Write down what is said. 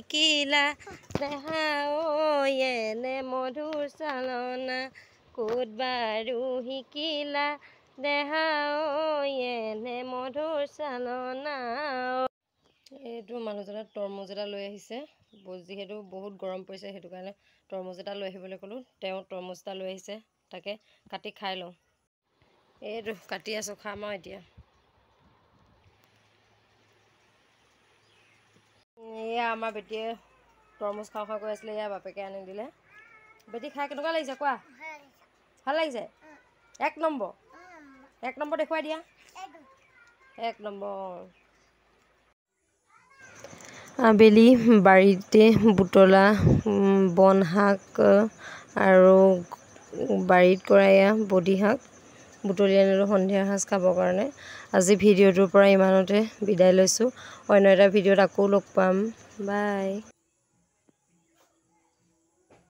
শিকিলা দেহা এনে মধুৰ চালনা ক'ত বাৰু শিকিলা দেহা এনে মধুৰ চালনা। এইটো মানুহজনে তৰমুজ এটা লৈ আহিছে, যিহেতু বহুত গৰম পৰিছে সেইটো কাৰণে তৰমুজ এটা লৈ আহিবলৈ ক'লোঁ। তেওঁ তৰমুজ এটা লৈ আহিছে, তাকে কাটি খাই লওঁ। এইটো কাটি আছোঁ, খাম আৰু এতিয়া। এয়া আমাৰ বেটীয়ে তৰমুজ খাওঁ খাওঁ কৈ আছিলে, এয়া বাপেকে আনি দিলে। বেটী খাই কেনেকুৱা লাগিছে কোৱা? ভাল লাগিছে? 1 নম্বৰ 1 নম্বৰ দেখুৱাই দিয়া। 1 নম্বৰ। আবেলি বাৰীতে বুটলা বন শাক আৰু বাৰীত কৰা এয়া বডি শাক বুটলি আনিলোঁ সন্ধিয়া সাঁজ খাবৰ কাৰণে। আজি ভিডিঅ'টোৰ পৰা ইমানতে বিদায় লৈছোঁ। অন্য এটা ভিডিঅ'ত আকৌ লগ পাম। বাই।